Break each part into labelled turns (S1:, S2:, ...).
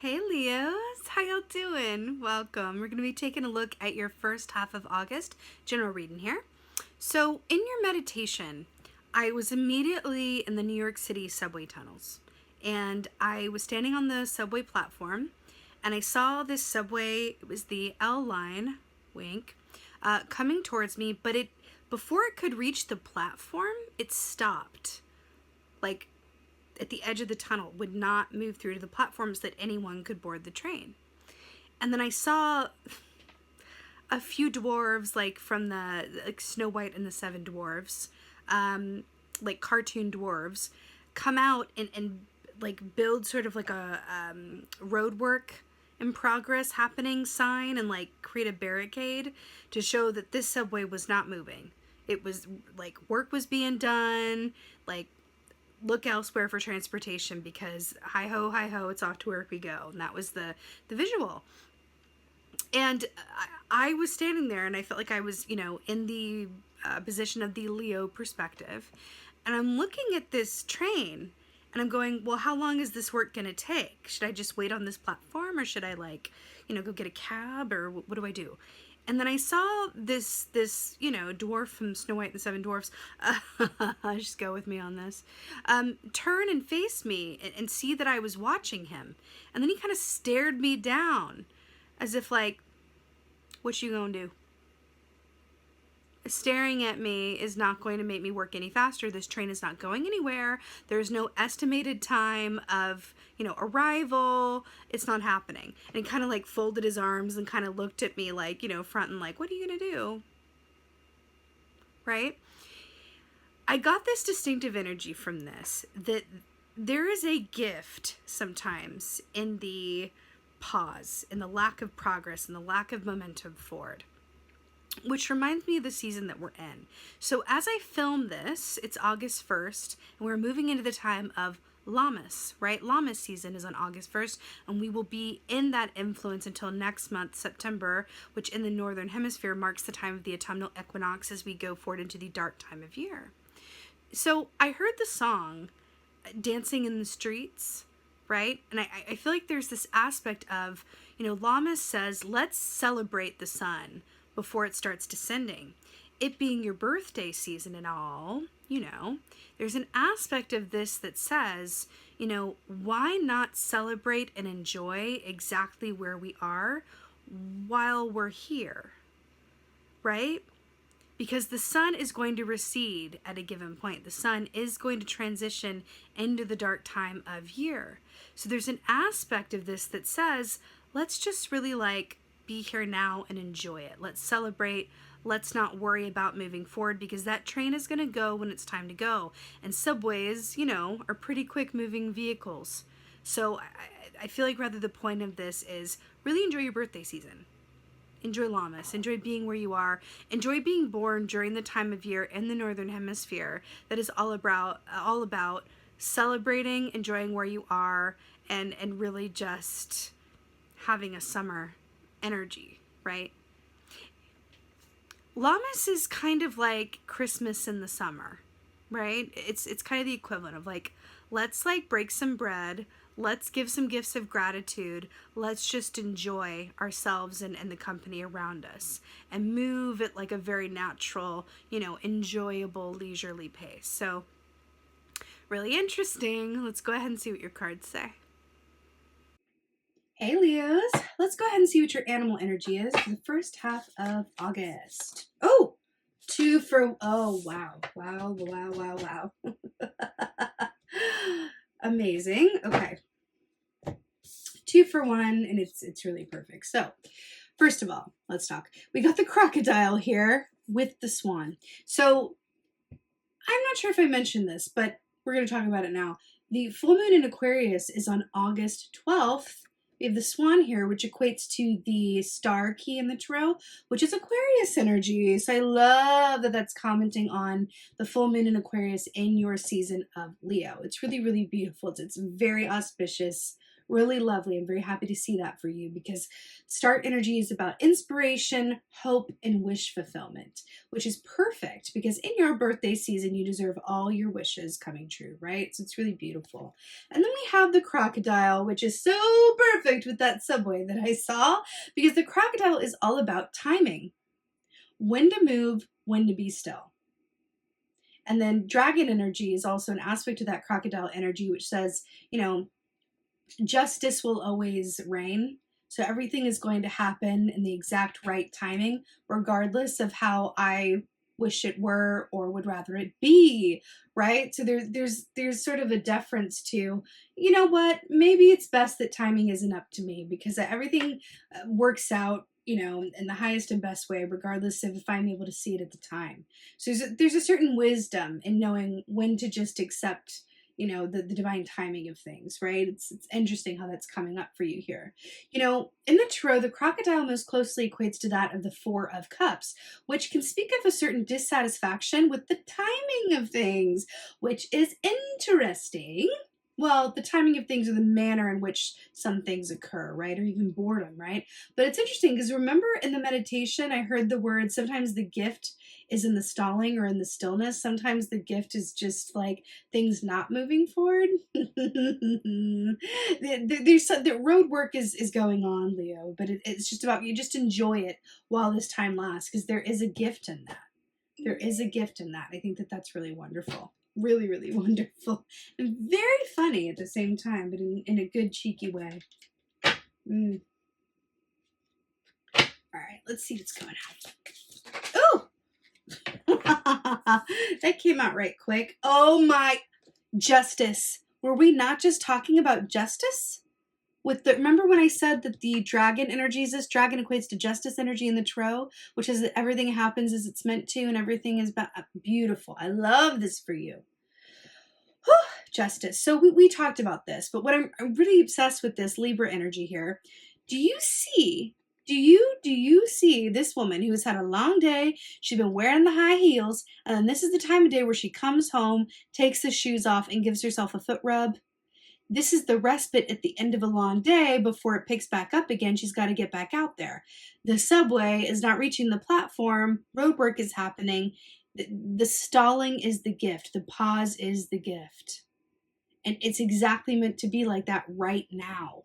S1: Hey Leos, how y'all doing? Welcome. We're going to be taking a look at your first half of August, general reading here. So, in your meditation, I was immediately in the New York City subway tunnels, and I was standing on the subway platform, and I saw this subway. It was the L line, wink, coming towards me, but before it could reach the platform, it stopped. Like at the edge of the tunnel, would not move through to the platforms that anyone could board the train. And then I saw a few dwarves, like from the Snow White and the Seven Dwarves, like cartoon dwarves, come out and like build sort of like a road work in progress happening sign and like create a barricade to show that this subway was not moving. It was like work was being done, like look elsewhere for transportation because hi ho, it's off to work we go. And that was the visual. And I was standing there and I felt like I was, in the position of the Leo perspective. And I'm looking at this train and I'm going, well, how long is this work going to take? Should I just wait on this platform or should I go get a cab or what do I do? And then I saw this dwarf from Snow White and the Seven Dwarfs, just go with me on this, turn and face me and see that I was watching him. And then he kind of stared me down as if like, what you gonna do? Staring at me is not going to make me work any faster. This train is not going anywhere. There's no estimated time of, arrival. It's not happening. And he kind of like folded his arms and kind of looked at me like, front and like, what are you going to do? Right? I got this distinctive energy from this, that there is a gift sometimes in the pause, in the lack of progress, in the lack of momentum forward. Which reminds me of the season that we're in. So as I film this, it's August 1st, and we're moving into the time of Lammas, right? Lammas season is on August 1st, and we will be in that influence until next month, September, which in the Northern Hemisphere marks the time of the autumnal equinox as we go forward into the dark time of year. So I heard the song, Dancing in the Streets, right? And I feel like there's this aspect of, Lammas says, let's celebrate the sun before it starts descending. It being your birthday season and all, there's an aspect of this that says, why not celebrate and enjoy exactly where we are while we're here, right? Because the sun is going to recede at a given point. The sun is going to transition into the dark time of year. So there's an aspect of this that says, let's just really be here now and enjoy it. Let's celebrate. Let's not worry about moving forward because that train is going to go when it's time to go. And subways, are pretty quick moving vehicles. So I feel like rather the point of this is really enjoy your birthday season. Enjoy Lammas. Enjoy being where you are. Enjoy being born during the time of year in the Northern Hemisphere that is all about celebrating, enjoying where you are, and really just having a summer energy, right? Lammas is kind of like Christmas in the summer, right? It's kind of the equivalent of let's break some bread, let's give some gifts of gratitude, let's just enjoy ourselves and the company around us and move at a very natural, enjoyable, leisurely pace. So really interesting. Let's go ahead and see what your cards say. Hey Leos, let's go ahead and see what your animal energy is for the first half of August. Oh, oh, wow. Amazing. Okay. 2 for 1, and it's really perfect. So, first of all, let's talk. We got the crocodile here with the swan. So, I'm not sure if I mentioned this, but we're going to talk about it now. The full moon in Aquarius is on August 12th. We have the swan here, which equates to the star key in the tarot, which is Aquarius energy. So I love that that's commenting on the full moon in Aquarius in your season of Leo. It's really, really beautiful. It's very auspicious, Really lovely. I'm very happy to see that for you, because star energy is about inspiration, hope, and wish fulfillment, which is perfect because in your birthday season, you deserve all your wishes coming true, right? So it's really beautiful. And then we have the crocodile, which is so perfect with that subway that I saw, because the crocodile is all about timing. When to move, when to be still. And then dragon energy is also an aspect of that crocodile energy, which says, justice will always reign. So everything is going to happen in the exact right timing, regardless of how I wish it were or would rather it be, right? So there's sort of a deference to, you know what, maybe it's best that timing isn't up to me, because everything works out, in the highest and best way, regardless of if I'm able to see it at the time. So there's a certain wisdom in knowing when to just accept, the divine timing of things, right? It's interesting how that's coming up for you here. In the tarot, the crocodile most closely equates to that of the Four of Cups, which can speak of a certain dissatisfaction with the timing of things, which is interesting. Well, the timing of things or the manner in which some things occur, right? Or even boredom, right? But it's interesting because remember in the meditation, I heard the word, sometimes the gift is in the stalling or in the stillness. Sometimes the gift is just like things not moving forward. The road work is going on, Leo, but it's just about, you just enjoy it while this time lasts, because there is a gift in that. There is a gift in that. I think that that's really wonderful. Really, really wonderful. And very funny at the same time, but in a good, cheeky way. All right, let's see what's going on. Ooh! That came out right quick. Oh my, justice. Were we not just talking about justice? Remember when I said that the dragon energy is this? Dragon equates to justice energy in the tarot, which is that everything happens as it's meant to, and everything is beautiful. I love this for you. Whew, justice. So we talked about this, but what I'm really obsessed with this Libra energy here. Do you see this woman who has had a long day? She's been wearing the high heels, and then this is the time of day where she comes home, takes the shoes off, and gives herself a foot rub. This is the respite at the end of a long day before it picks back up again. She's got to get back out there. The subway is not reaching the platform. Road work is happening. The stalling is the gift. The pause is the gift. And it's exactly meant to be like that right now.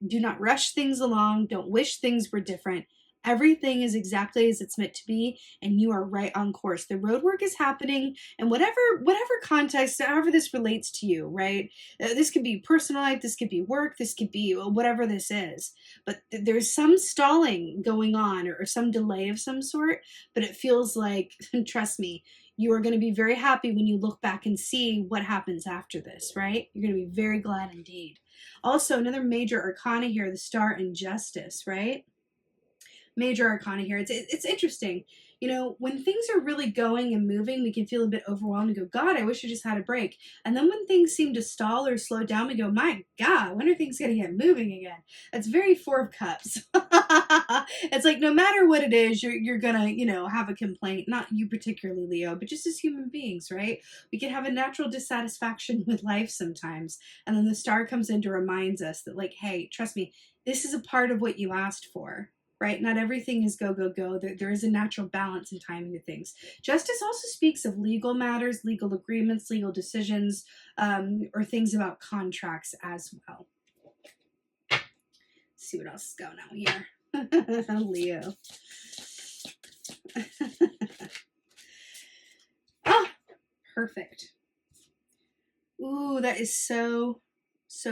S1: Do not rush things along. Don't wish things were different. Everything is exactly as it's meant to be, and you are right on course. The road work is happening, and whatever context, however this relates to you, right? This could be personal life, this could be work, this could be whatever this is. But there's some stalling going on, or some delay of some sort, but it feels like, trust me, you are going to be very happy when you look back and see what happens after this, right? You're going to be very glad indeed. Also, another major arcana here, the Star and Justice, right? Major arcana here. It's interesting. When things are really going and moving, we can feel a bit overwhelmed and go, God, I wish I just had a break. And then when things seem to stall or slow down, we go, my God, when are things going to get moving again? That's very Four of Cups. It's like, no matter what it is, you're going to, have a complaint. Not you particularly, Leo, but just as human beings, right? We can have a natural dissatisfaction with life sometimes. And then the Star comes in to remind us that, like, hey, trust me, this is a part of what you asked for. Right? Not everything is go, go, go. There is a natural balance and timing to things. Justice also speaks of legal matters, legal agreements, legal decisions, or things about contracts as well. Let's see what else is going on here. Leo. Oh, perfect. Ooh, that is so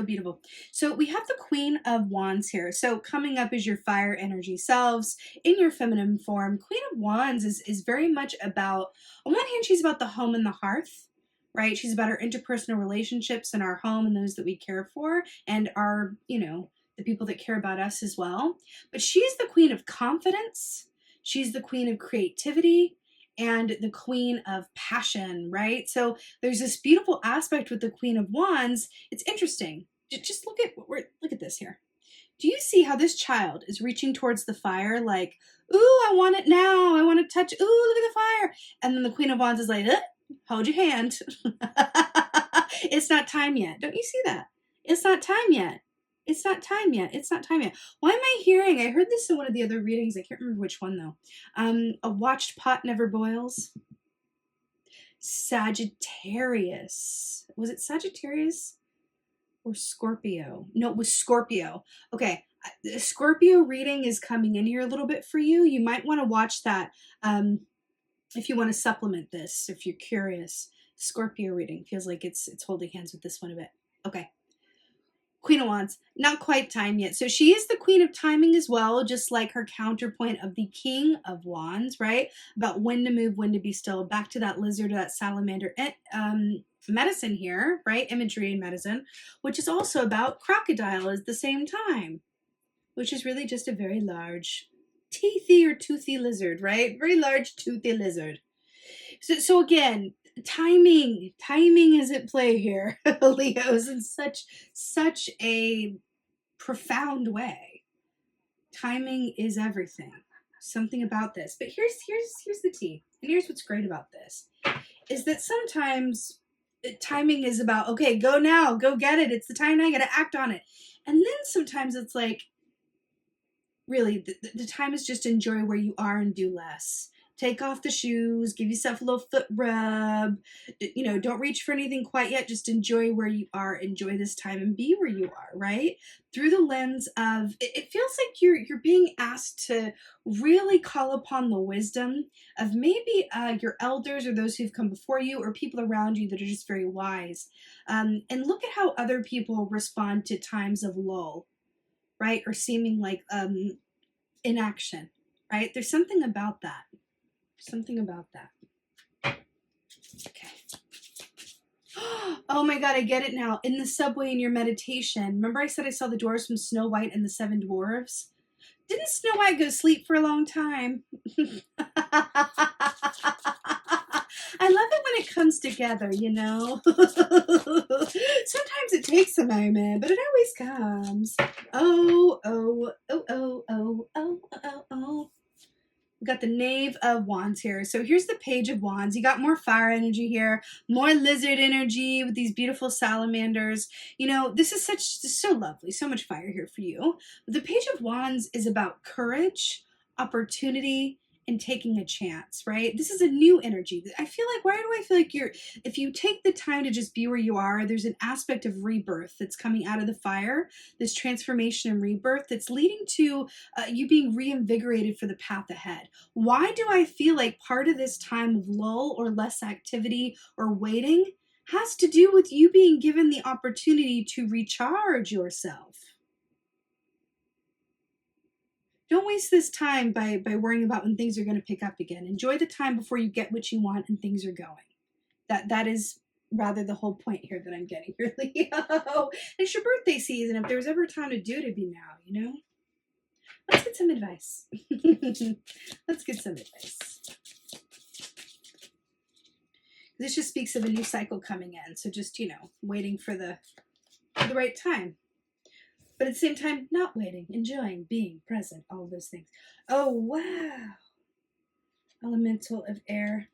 S1: beautiful. So we have the Queen of Wands here. So coming up is your fire energy selves in your feminine form. Queen of Wands is very much about, on one hand, she's about the home and the hearth, right? She's about our interpersonal relationships and our home and those that we care for, and our, the people that care about us as well. But she's the queen of confidence. She's the queen of creativity and the queen of passion, right? So there's this beautiful aspect with the Queen of Wands. It's interesting. Just look at this here. Do you see how this child is reaching towards the fire like, ooh, I want it now. I want to touch. Ooh, look at the fire. And then the Queen of Wands is like, hold your hand. It's not time yet. Don't you see that? It's not time yet. It's not time yet. It's not time yet. Why am I hearing? I heard this in one of the other readings. I can't remember which one though. A watched pot never boils. Sagittarius. Was it Sagittarius or Scorpio? No, it was Scorpio. Okay. The Scorpio reading is coming in here a little bit for you. You might want to watch that if you want to supplement this, if you're curious. Scorpio reading feels like it's holding hands with this one a bit. Okay. Queen of Wands, not quite time yet. So she is the Queen of Timing as well, just like her counterpoint of the King of Wands, right? About when to move, when to be still. Back to that lizard or that salamander medicine here, right? Imagery and medicine, which is also about crocodile at the same time, which is really just a very large teethy or toothy lizard, right? Very large toothy lizard. So again, timing is at play here, Leos, in such a profound way. Timing is everything. Something about this. But here's the tea. And here's what's great about this is that sometimes timing is about, okay, go now, go get it. It's the time now, you gotta act on it. And then sometimes it's like, really, the time is just enjoy where you are and do less. Take off the shoes, give yourself a little foot rub. You know, don't reach for anything quite yet. Just enjoy where you are. Enjoy this time and be where you are, right? Through the lens of, it feels like you're being asked to really call upon the wisdom of maybe your elders or those who've come before you or people around you that are just very wise. And look at how other people respond to times of lull, right? Or seeming like inaction, right? There's something about that. Something about that. Okay. Oh my God, I get it now. In the subway in your meditation, remember I said I saw the dwarves from Snow White and the Seven Dwarves? Didn't Snow White go to sleep for a long time? I love it when it comes together, you know? Sometimes it takes a moment, but it always comes. Oh, oh, oh, oh, oh, oh, oh, oh. We got the Knave of Wands here. So here's the Page of Wands. You got more fire energy here, more lizard energy with these beautiful salamanders. You know, this is so lovely, so much fire here for you. But the Page of Wands is about courage, opportunity, and taking a chance, right? This is a new energy. I feel like, why do I feel like if you take the time to just be where you are, there's an aspect of rebirth that's coming out of the fire, this transformation and rebirth that's leading to you being reinvigorated for the path ahead. Why do I feel like part of this time of lull or less activity or waiting has to do with you being given the opportunity to recharge yourself? Don't waste this time by worrying about when things are going to pick up again. Enjoy the time before you get what you want and things are going. That is rather the whole point here that I'm getting here, Leo. It's your birthday season. If there's ever a time to do it, it'd be now, you know? Let's get some advice. Let's get some advice. This just speaks of a new cycle coming in. So just, you know, waiting for the right time. But at the same time, not waiting, enjoying, being present, all of those things. Oh, wow. Elemental of air.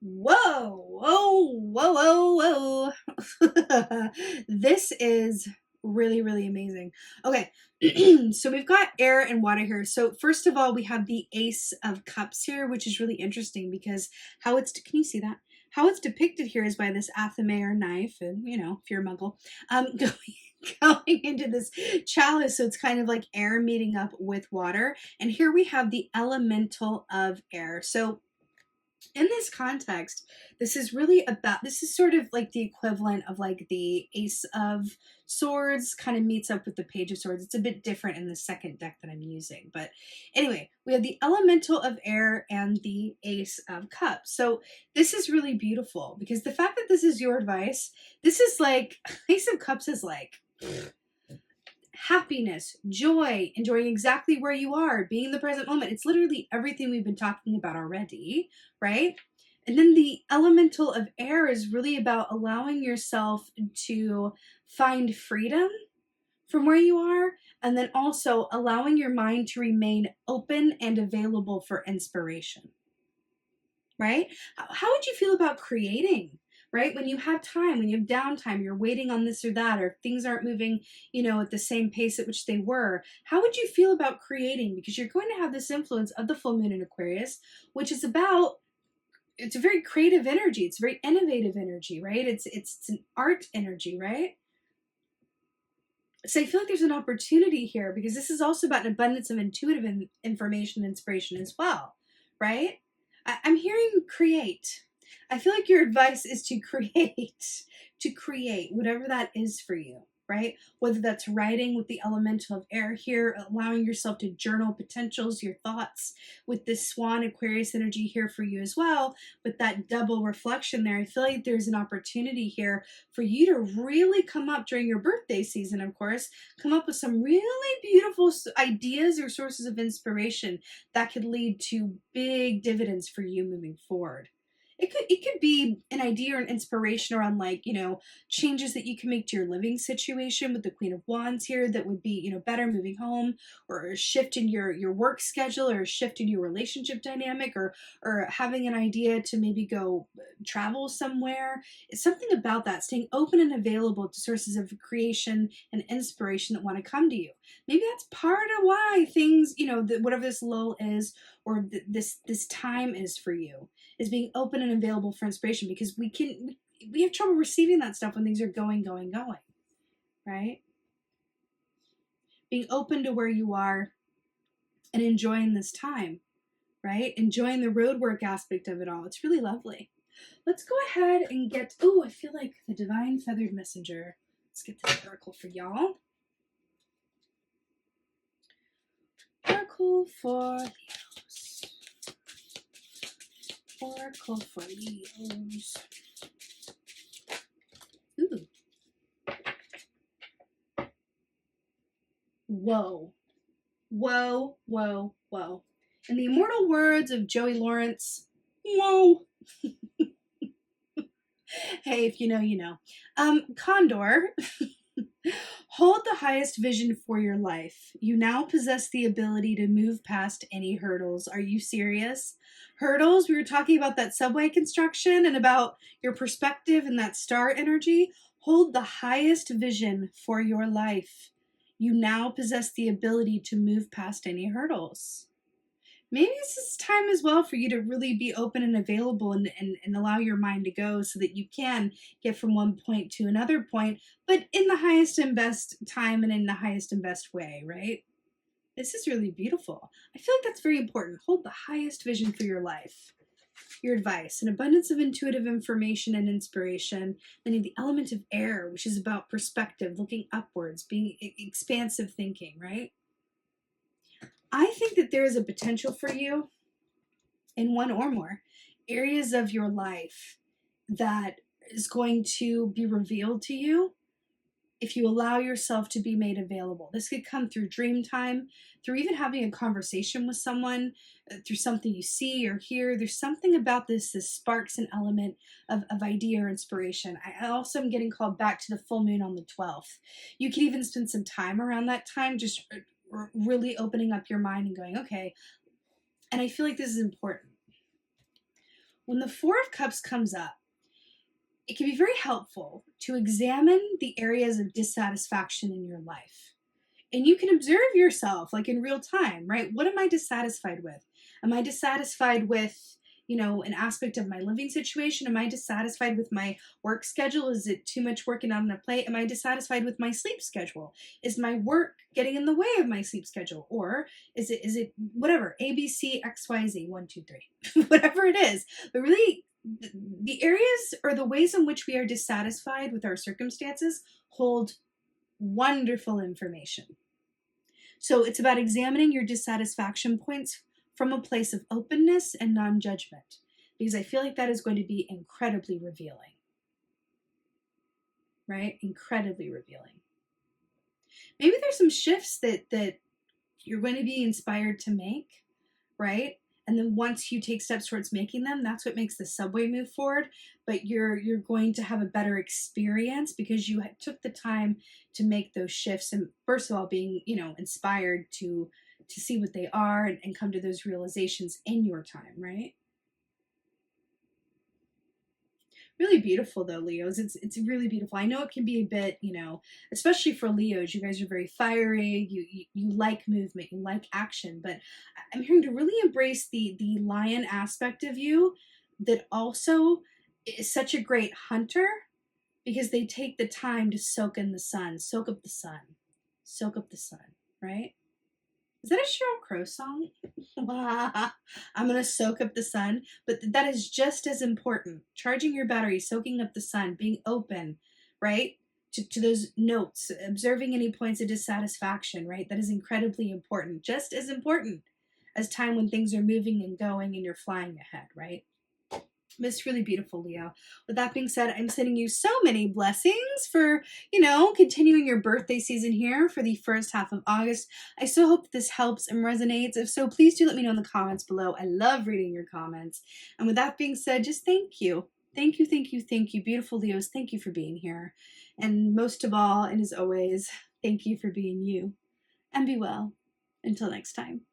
S1: Whoa, whoa, whoa, whoa, whoa. This is really, really amazing. Okay, so we've got air and water here. So first of all, we have the Ace of Cups here, which is really interesting because how it's, can you see that? How it's depicted here is by this Athamer knife, and you know, if you're a muggle, going into this chalice. So it's kind of like air meeting up with water. And here we have the elemental of air. So in this context, this is really about, this is sort of like the equivalent of like the Ace of Swords kind of meets up with the Page of Swords. It's a bit different in the second deck that I'm using. But anyway, we have the elemental of air and the Ace of Cups. So this is really beautiful because the fact that this is your advice, this is like, Ace of Cups is like happiness, joy, enjoying exactly where you are, being in the present moment. It's literally everything we've been talking about already, right? And then the elemental of air is really about allowing yourself to find freedom from where you are, and then also allowing your mind to remain open and available for inspiration, right? How would you feel about creating? right? When you have time, when you have downtime, you're waiting on this or that, or things aren't moving, at the same pace at which they were, how would you feel about creating? Because you're going to have this influence of the full moon in Aquarius, which is it's a very creative energy. It's a very innovative energy, right? It's an art energy, right? So I feel like there's an opportunity here because this is also about an abundance of intuitive information, inspiration as well, right? I'm hearing create. I feel like your advice is to create whatever that is for you, right? Whether that's writing with the elemental of air here, allowing yourself to journal potentials, your thoughts with this swan Aquarius energy here for you as well, with that double reflection there. I feel like there's an opportunity here for you to really come up during your birthday season, of course, come up with some really beautiful ideas or sources of inspiration that could lead to big dividends for you moving forward. It could be an idea or an inspiration around changes that you can make to your living situation with the Queen of Wands here that would be, better moving home, or a shift in your work schedule, or a shift in your relationship dynamic, or having an idea to maybe go travel somewhere. It's something about that, staying open and available to sources of creation and inspiration that want to come to you. Maybe that's part of why things, whatever this lull is, or this time is for you, is being open and available for inspiration, because we have trouble receiving that stuff when things are going, right? Being open to where you are and enjoying this time, right? Enjoying the road work aspect of it all. It's really lovely. Let's go ahead and get, I feel like the Divine Feathered Messenger. Let's get this oracle for y'all. Oracle for Leos. Oracle for Leos. Ooh. Whoa. Whoa, whoa, whoa. In the immortal words of Joey Lawrence, whoa. Hey, if you know, you know. Condor, hold the highest vision for your life. You now possess the ability to move past any hurdles. Are you serious? Hurdles? We were talking about that subway construction and about your perspective and that star energy. Hold the highest vision for your life. You now possess the ability to move past any hurdles. Maybe this is time as well for you to really be open and available and allow your mind to go so that you can get from one point to another point, but in the highest and best time and in the highest and best way, right? This is really beautiful. I feel like that's very important. Hold the highest vision for your life. Your advice, an abundance of intuitive information and inspiration. Then the element of air, which is about perspective, looking upwards, being expansive thinking, right? I think that there is a potential for you in one or more areas of your life that is going to be revealed to you if you allow yourself to be made available. This could come through dream time, through even having a conversation with someone, through something you see or hear. There's something about this sparks an element of idea or inspiration. I also am getting called back to the full moon on the 12th. You can even spend some time around that time just really opening up your mind and going, okay. And I feel like this is important. When the Four of Cups comes up, it can be very helpful to examine the areas of dissatisfaction in your life. And you can observe yourself like in real time, right? What am I dissatisfied with? Am I dissatisfied with, an aspect of my living situation? Am I dissatisfied with my work schedule? Is it too much working on a plate? Am I dissatisfied with my sleep schedule? Is my work getting in the way of my sleep schedule? Or is it whatever, A, B, C, X, Y, Z, 1, 2, 3, whatever it is. But really, the areas or the ways in which we are dissatisfied with our circumstances hold wonderful information. So it's about examining your dissatisfaction points from a place of openness and non-judgment, because I feel like that is going to be incredibly revealing, right? Incredibly revealing. Maybe there's some shifts that you're going to be inspired to make, right? And then once you take steps towards making them, that's what makes the subway move forward. But you're going to have a better experience because you took the time to make those shifts. And first of all, being, inspired to see what they are and come to those realizations in your time, right? Really beautiful though, Leos. It's really beautiful. I know it can be a bit, especially for Leos. You guys are very fiery. You like movement. You like action. But I'm hearing to really embrace the lion aspect of you, that also is such a great hunter, because they take the time to soak in the sun, soak up the sun, soak up the sun. Right? Is that a Sheryl Crow song? I'm going to soak up the sun. But that is just as important. Charging your battery, soaking up the sun, being open, right? To those notes, observing any points of dissatisfaction, right? That is incredibly important. Just as important as time when things are moving and going and you're flying ahead, right? It's really beautiful, Leo. With that being said, I'm sending you so many blessings for, continuing your birthday season here for the first half of August. I so hope this helps and resonates. If so, please do let me know in the comments below. I love reading your comments. And with that being said, just thank you. Thank you, thank you, thank you, beautiful Leos. Thank you for being here. And most of all, and as always, thank you for being you. And be well. Until next time.